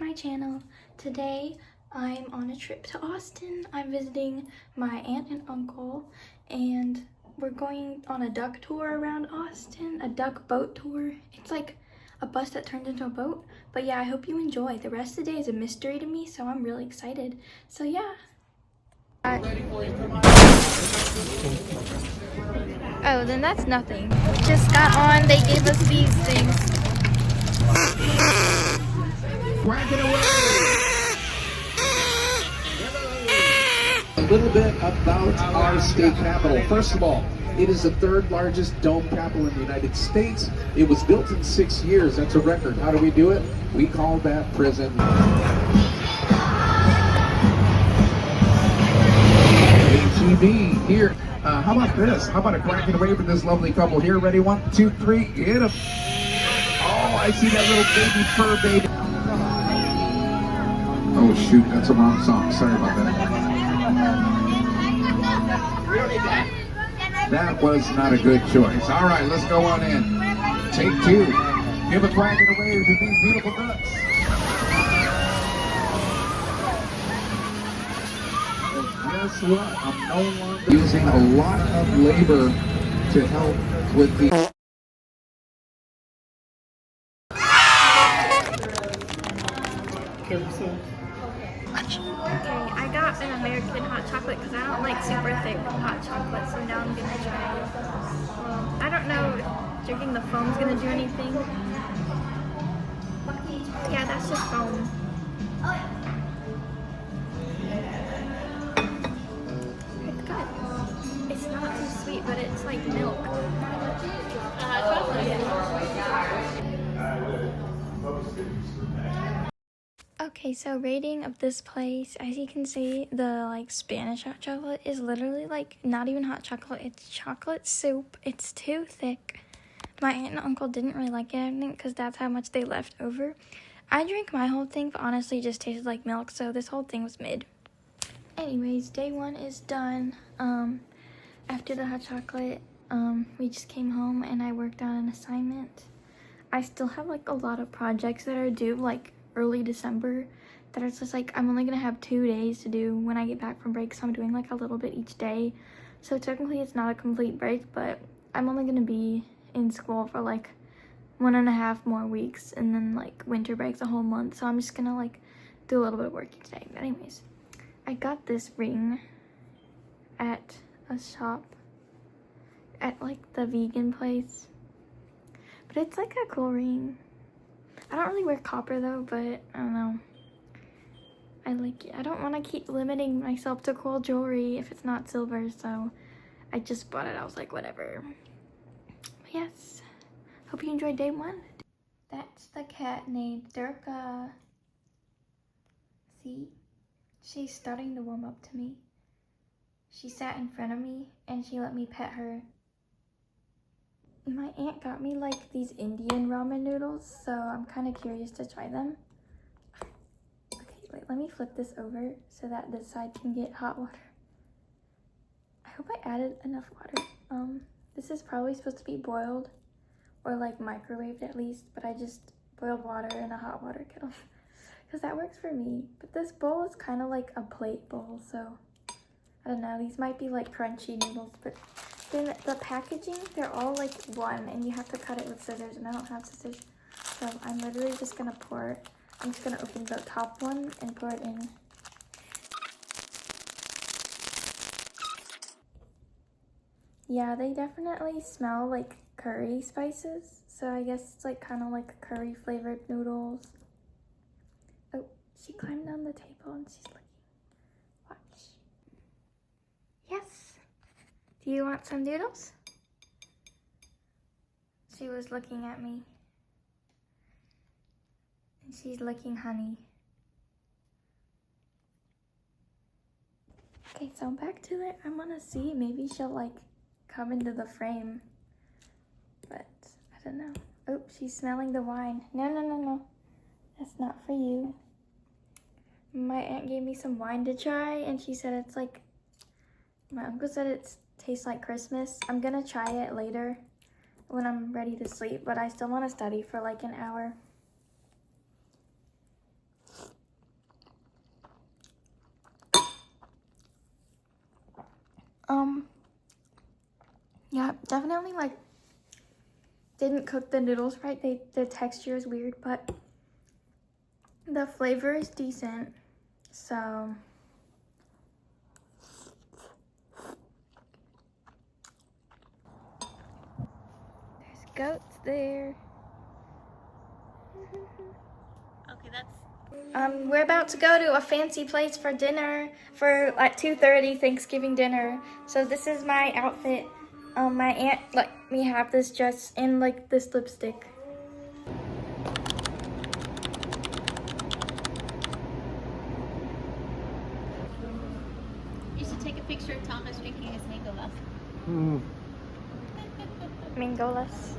to my channel. Today I'm on a trip to Austin. I'm visiting my aunt and uncle, and we're going on a duck tour around Austin, a duck boat tour. It's like a bus that turns into a boat. But yeah, I hope you enjoy. The rest of the day is a mystery to me, so I'm really excited. So yeah. Oh, then that's nothing. We just got on, they gave us these things. Crack it away! A little bit about our state capitol. First of all, it is the third largest dome capitol in the United States. It was built in 6 years. That's a record. How do we do it? We call that prison. ATV here. How about this? How about a crack it away for this lovely couple here? Ready? 1, 2, 3. Get them. Oh, I see that little baby fur baby. Oh shoot, that's a wrong song. Sorry about that. That was not a good choice. All right, let's go on in. Take 2. Give a crack and a wave to these beautiful ducks. Guess what? I'm no longer using a lot of labor to help with the... Okay, I got an American hot chocolate because I don't like super thick hot chocolate, so now I'm gonna try it. Well, I don't know if drinking the foam's gonna do anything. Yeah, that's just foam. It's good. It's not too sweet, but it's like milk. Okay, so rating of this place, as you can see, the Spanish hot chocolate is literally not even hot chocolate, it's chocolate soup. It's too thick. My aunt and uncle didn't really like it, I think, because that's how much they left over. I drank my whole thing, but honestly it just tasted like milk, so this whole thing was mid. Anyways, day 1 is done. After the hot chocolate, we just came home and I worked on an assignment. I still have a lot of projects that are due early December that it's just I'm only gonna have 2 days to do when I get back from break, so I'm doing a little bit each day. So technically it's not a complete break, but I'm only gonna be in school for 1.5 more weeks, and then winter breaks a whole month, so I'm just gonna do a little bit of work each day. But anyways, I got this ring at a shop at the vegan place, but it's a cool ring. I don't really wear copper though, but I don't know. I like it. I don't want to keep limiting myself to cool jewelry if it's not silver, so I just bought it. I was like, whatever. But yes, hope you enjoyed day 1. That's the cat named Durka. See? She's starting to warm up to me. She sat in front of me and she let me pet her. My aunt got me these Indian ramen noodles, so I'm kind of curious to try them. Okay, wait, let me flip this over so that this side can get hot water. I hope I added enough water. This is probably supposed to be boiled or microwaved at least, but I just boiled water in a hot water kettle because that works for me. But this bowl is kind of like a plate bowl, so I don't know. These might be crunchy noodles, but then the packaging, they're all one, and you have to cut it with scissors, and I don't have scissors. So I'm literally just gonna pour it. I'm just gonna open the top one and pour it in. Yeah, they definitely smell like curry spices. So I guess it's kind of curry flavored noodles. Oh, she climbed down the table and she's looking. Watch. Yes. Do you want some noodles? She was looking at me. And she's licking honey. Okay, so back to it. I'm gonna see. Maybe she'll come into the frame. But I don't know. Oh, she's smelling the wine. No, no, no, no. That's not for you. My aunt gave me some wine to try, and she said it's my uncle said it tastes like Christmas. I'm gonna try it later when I'm ready to sleep, but I still want to study for an hour. definitely like didn't cook the noodles right. The texture is weird, but the flavor is decent. So there's goats there. Okay, that's... We're about to go to a fancy place for dinner for like 2:30 Thanksgiving dinner. So this is my outfit. My aunt let me have this dress and like this lipstick. You should take a picture of Thomas drinking his mango latte. Mangolas.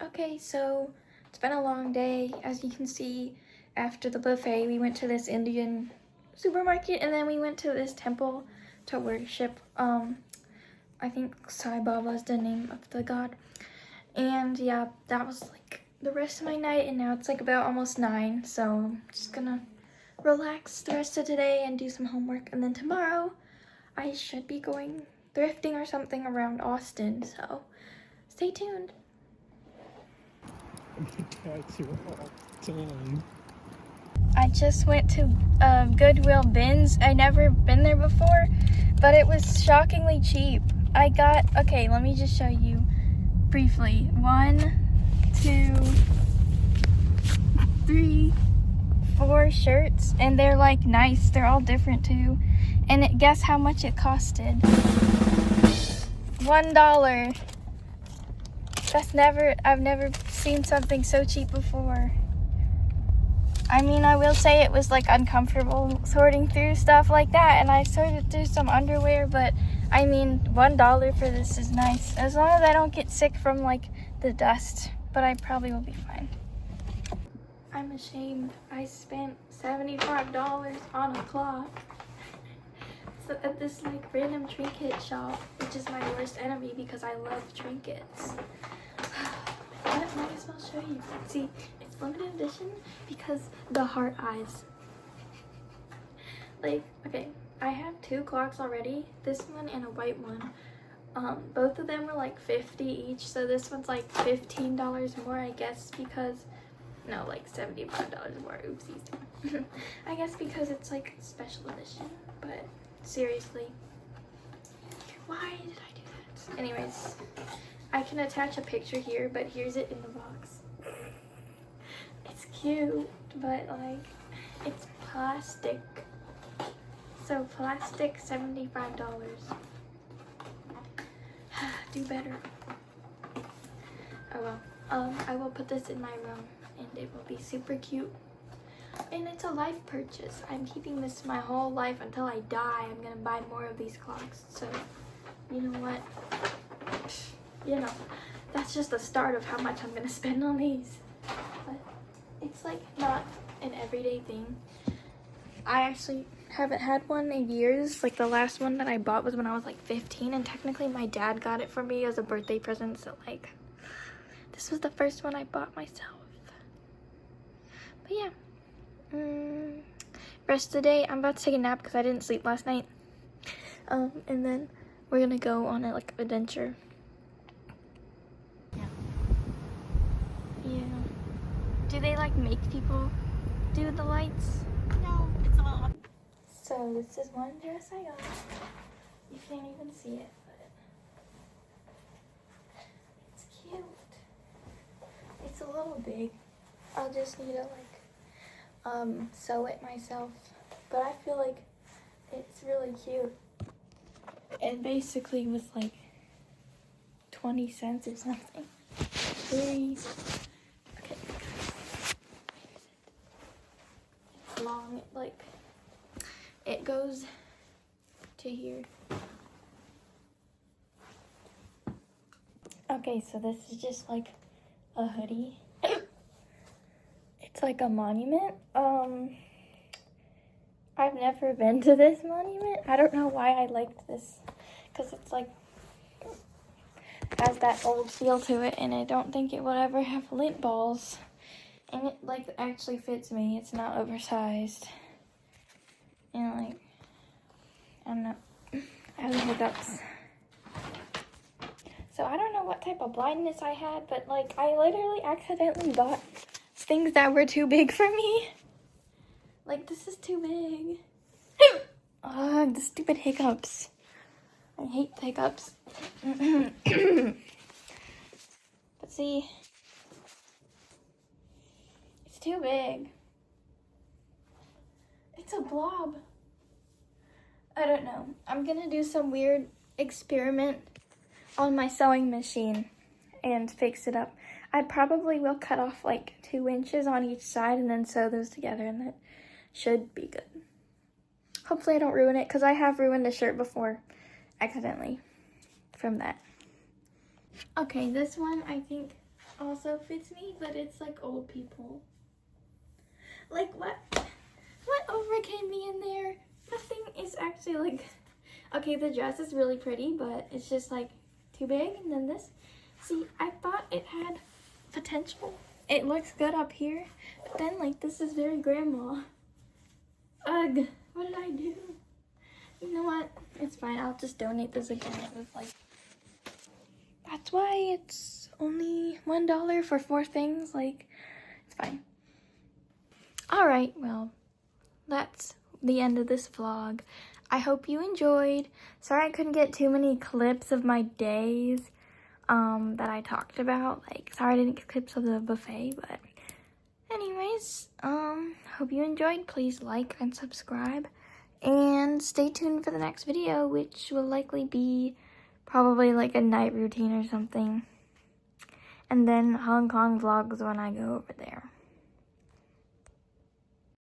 Okay, so it's been a long day. As you can see, after the buffet, we went to this Indian supermarket and then we went to this temple to worship. I think Sai Baba is the name of the god. And yeah, that was like the rest of my night, and now it's like about almost 9, so I'm just gonna relax the rest of today and do some homework, and then tomorrow I should be going thrifting or something around Austin, so stay tuned. Cats are all time. I just went to Goodwill Bins. I never been there before, but it was shockingly cheap. I got, okay, let me just show you briefly. 1, 2, 3, 4 shirts, and they're like nice. They're all different too. And guess how much it costed? $1. I've never seen something so cheap before. I mean, I will say it was like uncomfortable sorting through stuff like that, and I sorted through some underwear, but I mean, $1 for this is nice. As long as I don't get sick from like the dust, but I probably will be fine. I'm ashamed. I spent $75 on a clock. So at this like random trinket shop, which is my worst enemy because I love trinkets. I might as well show you. See, it's limited edition because the heart eyes. Like, okay, I have 2 clocks already, this one and a white one. Both of them were like $50 each, so this one's like $15 more, I guess, because, no, like $75 more, oopsies. I guess because it's like special edition, but seriously, why did I do that? Anyways, I can attach a picture here, but here's it in the box. It's cute, but like, it's plastic. So plastic, $75. Do better. Oh well. I will put this in my room, and it will be super cute. And it's a life purchase. I'm keeping this my whole life until I die. I'm gonna buy more of these clocks. So, you know what? You know, that's just the start of how much I'm gonna spend on these. But it's like not an everyday thing. I actually haven't had one in years. Like the last one that I bought was when I was like 15, and technically my dad got it for me as a birthday present. So like, this was the first one I bought myself. But yeah. Rest of the day, I'm about to take a nap because I didn't sleep last night. And then we're gonna go on a like adventure. Yeah. Do they like make people do the lights? No, it's all... So this is one dress I got. You can't even see it, but it's cute. It's a little big. I'll just need to like sew it myself, but I feel like it's really cute. It basically was like 20 cents or something. Okay, it's long, like it goes to here. Okay, so this is just like a hoodie. It's like a monument. I've never been to this monument. I don't know why I liked this, because it's like has that old feel to it, and I don't think it will ever have lint balls. And it like actually fits me. It's not oversized. And like, I'm not, I have hiccups. So I don't know what type of blindness I had, but like I literally accidentally bought things that were too big for me. Like this is too big. Ugh, the stupid hiccups. I hate hiccups. But see, it's too big. It's a blob. I don't know. I'm gonna do some weird experiment on my sewing machine and fix it up. I probably will cut off like 2 inches on each side and then sew those together, and that should be good. Hopefully I don't ruin it, because I have ruined a shirt before accidentally from that. Okay, this one I think also fits me, but it's like old people. Like what overcame me in there? Nothing is actually like, okay, the dress is really pretty, but it's just like too big. And then this, see, I thought it had potential. It looks good up here, but then like this is very grandma. Ugh, what did I do? You know what? It's fine. I'll just donate this again. It was like, that's why it's only $1 for 4 things. Like, it's fine. All right, well, that's the end of this vlog. I hope you enjoyed. Sorry I couldn't get too many clips of my days that I talked about. Like, sorry I didn't get clips of the buffet, but anyways, hope you enjoyed. Please like and subscribe, and stay tuned for the next video, which will likely be probably like a night routine or something, and then Hong Kong vlogs when I go over there.